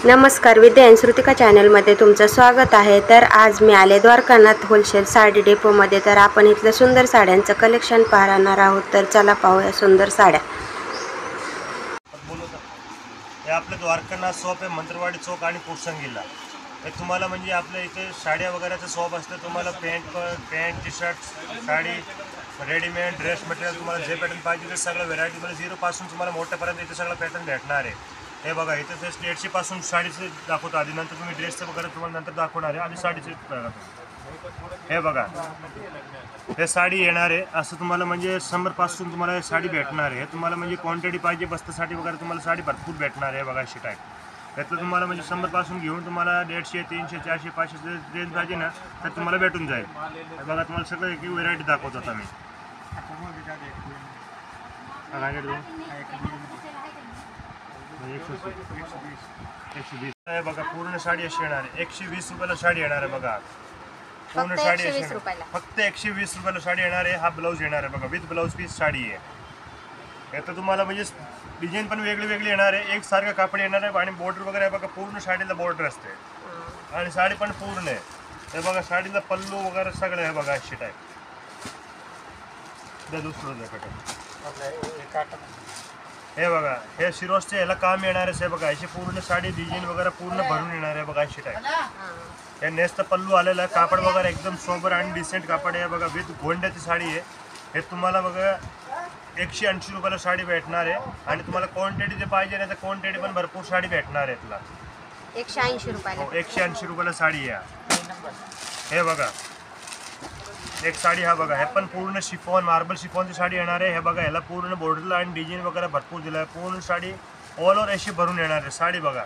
नमस्कार, विद्या आणि श्रुतिका चॅनलमध्ये तुमचं स्वागत आहे। तर आज मी आले द्वारकानाथ होलसेल साडी डेपोमध्ये। तर आपण इथलं सुंदर साड्यांचं कलेक्शन पाहणार आहोत। तर चला पाहूया सुंदर साड्या। हे आपलं द्वारकानाथ शॉप आहे, मंत्रवाडी चौक आणि पोरसंगीला। हे तुम्हाला म्हणजे आपल्या इथे साड्या वगैरेचं शॉप असतं। तुम्हाला pant T shirt sari readymade dress material तुम्हाला जे पॅटर्न पाहिजे ते सगळं व्हेरायटी म्हणजे 0 पासून तुम्हाला मोठ्यापर्यंत इथे सगळं पॅटर्न भेटणार आहे। हे बघा इथे 150 पासून साडीचे दाखवतो आधी, नंतर तुम्ही ड्रेसचं वगैरे तुम्हाला नंतर दाखवणार आहे। आधी साडीचे बघा, हे बघा हे साडी येणार आहे असं तुम्हाला म्हणजे 100 पासून तुम्हाला हे साडी भेटणार आहे। तुम्हाला म्हणजे क्वांटिटी पाहिजे बस्तासाठी वगैरे तुम्हाला साडी भरपूर भेटणार आहे। बघा अशी टाईप त्यातलं तुम्हाला म्हणजे 100 पासून घेऊन तुम्हाला 150, 300, 400, 500 रेंज पाहिजे ना तर तुम्हाला भेटून जाईल। बघा तुम्हाला सगळं एक व्हेरायटी दाखवतो आता मी। बघा पूर्ण साडी अशी येणार आहे, 120 रुपयाला साडी येणार आहे। बघा पूर्ण साडी फक्त 120 रुपयाला साडी येणार आहे। हा ब्लाऊज येणार आहे बघा, विथ ब्लाऊज पीस साडी आहे। यात तुम्हाला म्हणजे डिझाईन पण वेगळी वेगळी येणार आहे, एक सारखं कापड येणार आहे आणि बॉर्डर वगैरे आहे बघा, पूर्ण साडीला बॉर्डर असते आणि साडी पण पूर्ण आहे। हे बघा साडीला पल्लू वगैरे सगळं आहे बघा अशी टाईप। दुसरं हे बघा हे शिरोसचे ह्याला काम येणार आहे। बघा अशी पूर्ण साडी डिझाईन वगैरे पूर्ण भरून येणार आहे बघा अशी टाईप। हे नेस्त पल्लू आलेला आहे, कापड वगैरे एकदम सोबर आणि डिसेंट कापड आहे बघा, विथ गोंड्याची साडी आहे। हे तुम्हाला बघा 180 रुपयाला साडी भेटणार आहे आणि तुम्हाला क्वांटिटी जे पाहिजे ना तर क्वांटिटी पण भरपूर साडी भेटणार आहे तुला। 180 रुपयाला 180 रुपयाला साडी आहे। हे बघा एक साडी, हा बघा हे पण पूर्ण शिफॉन मार्बल शिफॉनची साडी येणार आहे। हे बघा ह्याला पूर्ण बॉर्डरला आणि डिझाईन वगैरे भरपूर दिलं आहे। पूर्ण साडी ऑल ओव्हर अशी भरून येणार आहे साडी बघा,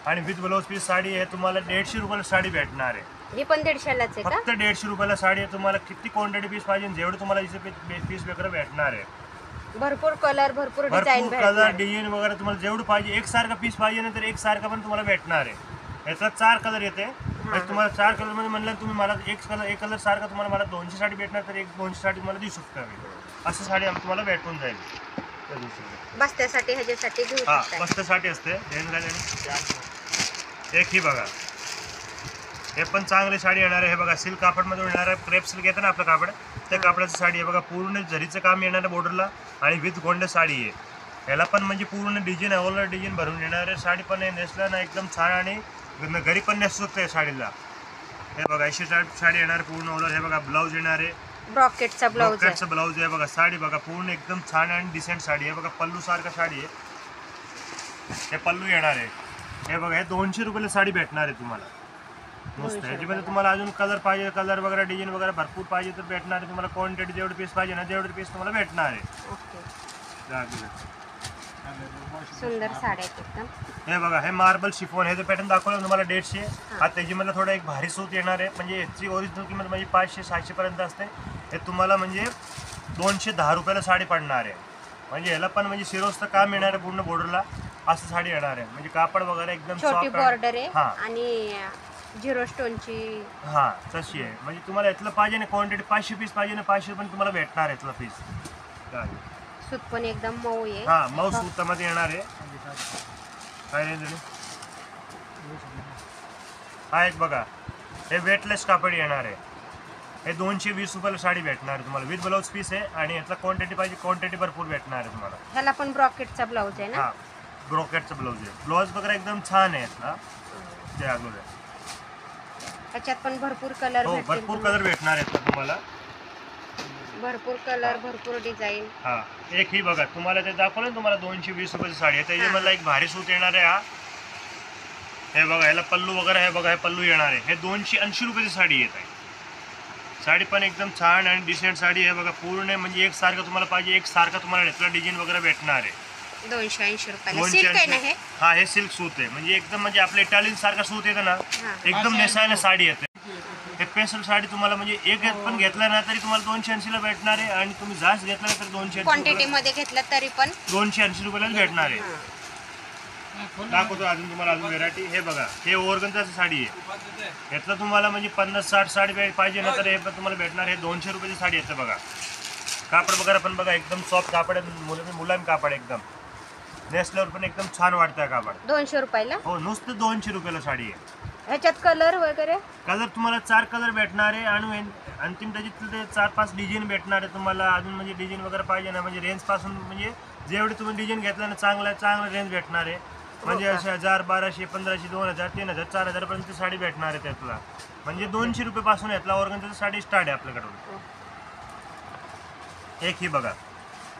आणि विथ ब्लाऊज पीस साडी आहे। तुम्हाला 150 रुपयाला साडी भेटणार आहे। ही पण 150लाच आहे का? फक्त 150 रुपयाला साडी आहे। तुम्हाला किती क्वांटिटी पीस पाहिजे जेवढे तुम्हाला इथे पीस वगैरे भेटणार आहे। भरपूर कलर भरपूर डिझाईन कलर डिझाईन वगैरे तुम्हाला जेवढं पाहिजे, एकसारखा पीस पाहिजे ना तर एकसारखा पण तुम्हाला भेटणार आहे। याचा 4 कलर येते, तुम्हाला 4 कलर मध्ये म्हणलं तुम्ही मला एक कलर सारखा तुम्हाला मला 200 साडी भेटणार तर 200 साडी तुम्हाला देऊ शकता मी। असं साडी तुम्हाला भेटून जाईल। बस्त्यासाठी ह्याच्यासाठी घेऊ हा बस्त्यासाठी असते। एक ही बघा हे पण चांगली साडी येणार आहे। हे बघा सिल्क कापडमध्ये येणार आहे, क्रेप सिल्क येतं ना आपलं कापड, त्या कापडाची साडी आहे बघा। पूर्ण जरीचं काम येणार आहे बॉर्डरला आणि विथ गोंड साडी आहे। ह्याला पण म्हणजे पूर्ण डिझाईन ऑल डिझाईन भरून येणार आहे। साडी पण नेसला ना एकदम छान आणि घरी पण नेसू शकते साडीला। हे बघा अशी साडी येणार पूर्ण ऑल। हे बघा ब्लाऊज येणार आहे, ब्रॉकेटचा ब्लाऊज आहे बघा। साडी बघा पूर्ण एकदम छान आणि डिसेंट साडी आहे बघा, पल्लू सारखा साडी आहे। हे पल्लू येणार आहे। हे बघा हे 200 रुपयाला साडी भेटणार आहे तुम्हाला मस्त। ह्याच्यामध्ये तुम्हाला अजून कलर पाहिजे, कलर वगैरे डिझाईन वगैरे भरपूर पाहिजे तर भेटणार आहे तुम्हाला। क्वांटिटी जेवढे पीस पाहिजे ना तेवढे पीस तुम्हाला भेटणार आहे। सुंदर साड्या एकदम। हे बघा हे मार्बल शिफॉन, हे जो पॅटर्न दाखवलं तुम्हाला 150, हा त्याच्यामध्ये थोडा एक भारी सूत येणार आहे। म्हणजे याची ओरिजिनल किंमत म्हणजे 500-600 पर्यंत असते। हे तुम्हाला म्हणजे 210 रुपयाला साडी पडणार आहे। म्हणजे ह्याला पण म्हणजे शिरोसचं काम येणार आहे पूर्ण बॉर्डरला, असं साडी येणार आहे। म्हणजे कापड वगैरे एकदम छोटी बॉर्डर आहे आणि 0 स्टोनची हा तशी आहे। म्हणजे तुम्हाला यातलं पाहिजे ना क्वांटिटी 500 पीस पाहिजे ना 500 पण तुम्हाला भेटणार आहे यातला पीस। सूत पण एकदम मऊ आहे, हा मऊ सूतामध्ये येणार आहे। काय रेंज हा एक बघा हे वेटलेस कापड येणार आहे। हे 220 रुपयाला साडी भेटणार आहे तुम्हाला, विथ ब्लाऊज पीस आहे आणि यातला क्वांटिटी पाहिजे क्वांटिटी भरपूर भेटणार आहे तुम्हाला। ह्याला पण ब्रॉकेटचा ब्लाऊज आहे ना? हा ब्रॉकेटचा ब्लाऊज आहे। ब्लाऊज वगैरे एकदम छान आहे यातला। ते अगोदर त्याच्यात पण भरपूर कलर भरपूर कलर भेटणार आहेत तुम्हाला, भरपूर कलर भरपूर डिझाईन। हा एक ही बघा तुम्हाला ते दाखवलं ना तुम्हाला 220 रुपयाची साडी आहे। त्याची मला एक भारी सूत येणार आहे। हा हे बघा ह्याला पल्लू वगैरे आहे बघा, हे पल्लू येणार आहे। हे 280 रुपयाची साडी येत आहे। साडी पण एकदम छान आणि डिसेंट साडी आहे बघा। पूर्ण म्हणजे एक सारखं तुम्हाला पाहिजे एक सारखं तुम्हाला यातला डिझाईन वगैरे भेटणार आहे। 280 रुपयाला सिल्क आहे ना हे? हा हे सिल्क सूत आहे, म्हणजे एकदम म्हणजे आपलं इटालियन सारखं सूत येतं ना एकदम नेसायला साडी येते। हे स्पेशल साडी तुम्हाला म्हणजे एक पण घेतला ना तरी तुम्हाला 280ला भेटणार आहे आणि तुम्ही जास्त घेतला तर 280 क्वांटिटी मध्ये घेतला तरी पण 280 रुपयाला भेटणार आहे। दाखवतो अजून तुम्हाला अजून व्हेरायटी। हे बघा हे ओरगंजाची साडी आहे। यातलं तुम्हाला म्हणजे 50-60 साडी पाहिजे ना तर हे पण तुम्हाला भेटणार। हे 200 रुपयाची साडी येते बघा। कापड वगैरे पण बघा एकदम सॉफ्ट कापड आहे, मुलायम कापड एकदम नेसल्यावर पण एकदम छान वाटतं कापड. 200 रुपयाला. हो, नुसतं 200 रुपयाला साडी आहे. ह्याच्यात कलर वगैरे? कलर तुम्हाला 4 कलर भेटणार आहे आणि अंतिम त्याच्यातले 4-5 डिझाईन भेटणार आहे तुम्हाला. अजून म्हणजे डिझाईन वगैरे पाहिजे ना, म्हणजे रेंज पासून म्हणजे जेवढे तुम्ही डिझाईन घेतला ना चांगला रेंज भेटणार आहे. म्हणजे असे 1000, 1200, 1500, 2000, 3000, 4000 पर्यंत साडी भेटणार आहे त्यातला. म्हणजे 200 रुपयापासून यातला ऑर्गनचा साडी स्टार्ट आहे आपल्याकडून. एक ही बघा,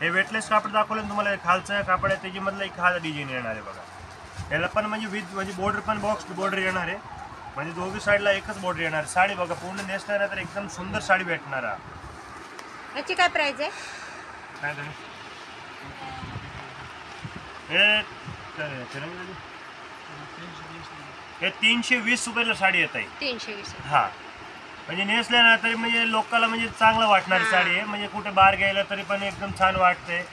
हे वेटलेस कापड दाखवलं तुम्हाला. खालचं कापड आहे त्याच्यामधलं एक हा डिझाईन येणार आहे बघा. याला पण म्हणजे विथ म्हणजे बॉर्डर पण बॉक्स बॉर्डर येणार आहे. म्हणजे दोघी साईडला एकच बॉर्डर येणार. साडी बघा पूर्ण नेसणार तर एकदम सुंदर साडी भेटणार आहे. याची काय प्राइस आहे? काय झालं हे 320 रुपयाला साडी येत आहे. 320. हा, म्हणजे नेसल्या ना तरी म्हणजे लोकांना म्हणजे चांगलं वाटणारी साडी आहे. म्हणजे कुठे बाहेर गेलं तरी पण एकदम छान वाटते.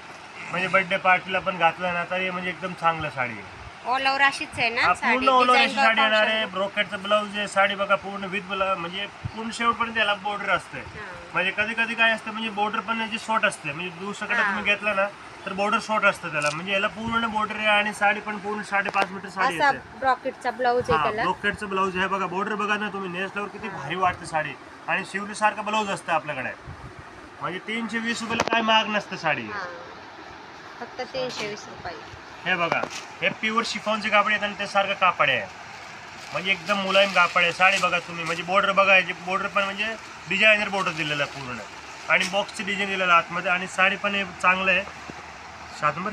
म्हणजे बर्थडे पार्टीला पण घातलं ना तरी म्हणजे एकदम चांगलं साडी आहे. ऑल ओव्हर अशीच आहे ना साडी? पूर्ण ऑल ओव्हर अशी साडी येणार आहे. ब्रोकेटचं ब्लाऊज आहे. साडी बघा पूर्ण विथ ब्लाऊज म्हणजे पूर्ण शेवटपर्यंत याला बॉर्डर असते. म्हणजे कधी कधी काय असतं म्हणजे बॉर्डर पण याची शॉर्ट असते. म्हणजे दुसऱ्याकडे तुम्ही घेतला ना तर बॉर्डर शॉर्ट असतं त्याला. म्हणजे याला पूर्ण बॉर्डर आहे आणि साडी पण पूर्ण 5.5 मीटर साडी येते. ब्रॉकेटचा ब्लाऊज आहे त्याला. ब्रोकेटचं ब्लाऊज आहे बघा. बॉर्डर बघा ना तुम्ही, नेसल्यावर किती भारी वाटते साडी. आणि शिवली सारखं ब्लाऊज असतं आपल्याकडे. म्हणजे 320 रुपयाला काय महाग नसतं साडी. फक्त 320 रुपये. हे बघा, हे प्युअर शिफॉनचे कापड आहेत आणि ते सारखं कापड आहे. म्हणजे एकदम मुलायम कापड आहे. साडी बघा तुम्ही, म्हणजे बॉर्डर बघा. याची बॉर्डर पण म्हणजे डिझायनर बॉर्डर दिलेलं आहे पूर्ण. आणि बॉक्सची डिझाईन दिलेलं आहे आतमध्ये. आणि साडी पण हे चांगलं आहे. 7 नंबर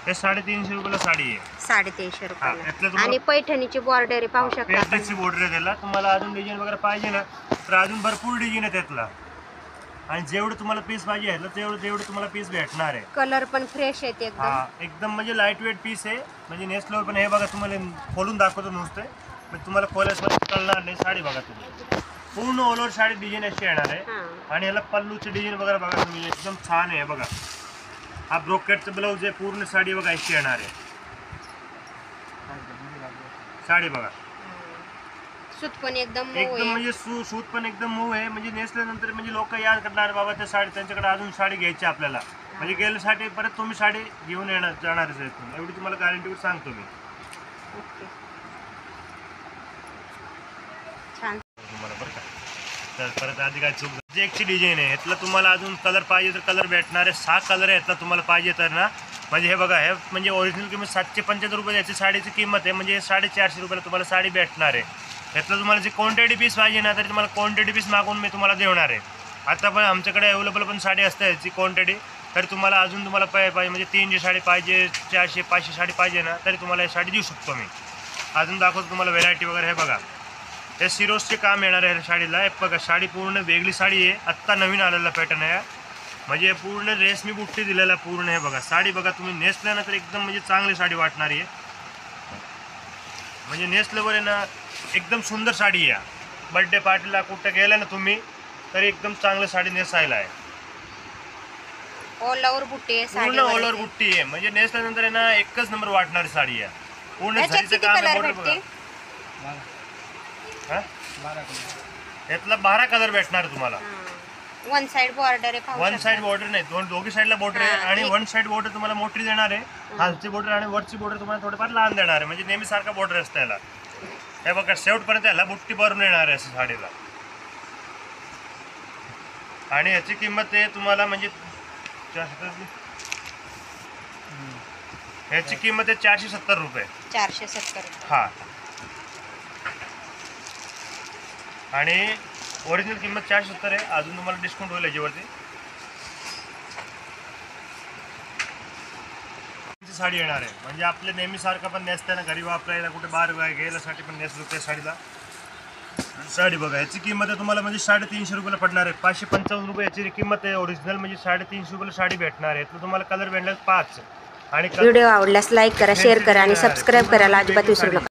हे 350 रुपयाला साडी आहे. 350 रुपये. आणि पैठणीची बॉर्डर पाहू शकता. पैठणीची बॉर्डर आहे त्याला. तुम्हाला अजून डिझाईन वगैरे पाहिजे ना तर अजून भरपूर डिझाईन आहे त्यातला. आणि जेवढं तुम्हाला पीस पाहिजे आहे तेवढं तुम्हाला पीस भेटणार आहे. कलर पण फ्रेश आहेत एकदम. एकदम म्हणजे लाईट वेट पीस आहे. म्हणजे नेसल्यावर पण हे बघा तुम्हाला खोलून दाखवतो नुसते. पण तुम्हाला खोल्यास कळणार नाही. साडी बघा तुम्ही, पूर्ण ऑल ओव्हर साडी डिझाईन अशी येणार आहे. आणि याला पल्लूची डिझाईन वगैरे बघा तुम्ही, एकदम छान आहे बघा. हा ब्रोकेटचं ब्लाऊज आहे. पूर्ण साडी बघा अशी येणार आहे. साडी बघा सूत पण एकदम म्हणजे सूत पण एकदम मऊ आहे. म्हणजे नेसल्यानंतर म्हणजे लोक याद करणार बाबा त्या साडी, त्यांच्याकडे अजून साडी घ्यायची आपल्याला. म्हणजे गेल्यासाठी परत तुम्ही साडी घेऊन जाणारच आहे. एवढी तुम्हाला गॅरंटीवर सांगतो मी. छान तुम्हाला बरं का. तर परत आधी काय चूक जे एकची डिझाईन आहे ह्यातला तुम्हाला अजून कलर पाहिजे तर कलर भेटणार आहे. 6 कलर आहे ह्यातला तुम्हाला पाहिजे तर ना. म्हणजे हे बघा, हे म्हणजे ओरिजिनल किंमत 775 रुपये याची साडीची किंमत आहे. म्हणजे 450 रुपयाला तुम्हाला साडी भेटणार आहे. ह्यातलं तुम्हाला जे क्वांटिटी पीस पाहिजे ना तरी तुम्हाला क्वांटिटी पीस मागून मी तुम्हाला देणार आहे. आता पण आमच्याकडे अवेलेबल पण साडी असते याची क्वांटिटी. तर तुम्हाला अजून तुम्हाला पाहिजे म्हणजे 300 साडी पाहिजे, 400 500 साडी पाहिजे ना तरी तुम्हाला ही साडी देऊ शकतो मी. अजून दाखवतो तुम्हाला व्हेरायटी वगैरे. हे बघा, हे सिरोसचे काम येणार आहे साडीला. हे बघा, साडी पूर्ण वेगळी साडी आहे. आत्ता नवीन आलेला पॅटर्न आहे. म्हणजे पूर्ण रेशमी बुट्टी दिलेला पूर्ण. हे बघा साडी बघा तुम्ही, नेसल्यानंतर एकदम म्हणजे चांगली साडी वाटणारी आहे. म्हणजे नेसल्यावर आहे ना एकदम सुंदर साडी आहे. बर्थडे पार्टीला कुठं गेला ना तुम्ही तरी एकदम चांगली साडी नेसायला आहे. ऑल ओव्हर बुट्टी आहे. पूर्ण ऑल ओव्हर बुट्टी आहे. म्हणजे नेसल्यानंतर आहे ना एकच नंबर वाटणारी साडी आहे. पूर्ण झरीचं काम आहे. बॉर्डर बघा. यातला 12 कलर भेटणार तुम्हाला. वन साइड बॉर्डर आहे. वन साइड बॉर्डर नाही, दोघी साईडला बॉर्डर आहे. आणि वन साइड बॉर्डर तुम्हाला मोठी देणार आहे. खालची बॉर्डर आणि वरची बॉर्डर तुम्हाला थोडीफार लहान देणार आहे. म्हणजे नेहमी सारखा बॉर्डर असतं याला. हे बघा, शेवटपर्यंत याला बुट्टी भरून येणार आहे असं साडीला. आणि याची किंमत आहे तुम्हाला म्हणजे ह्याची किंमत आहे 470 रुपये. 470. हा. आणि ओरिजिनल किंमत 470 आहे. अजून तुम्हाला डिस्काउंट होईल याच्यावरती. साडी येणार आहे. म्हणजे आपल्या नेहमी सारखं पण नेसताना घरी वापरायला कुठे बाहेर गेल्यासाठी पण नेसलो त्या साडीला. साडी बघा, याची किंमत आहे तुम्हाला म्हणजे 350 रुपयाला पडणार आहे. 555 रुपये याची किंमत आहे ओरिजिनल. म्हणजे 350 रुपयाला साडी भेटणार आहे. तर तुम्हाला कलर भेटणार 5. आणि व्हिडिओ आवडल्यास लाईक करा, शेअर करा आणि सबस्क्राईब करायला अजिबात विसरू नका.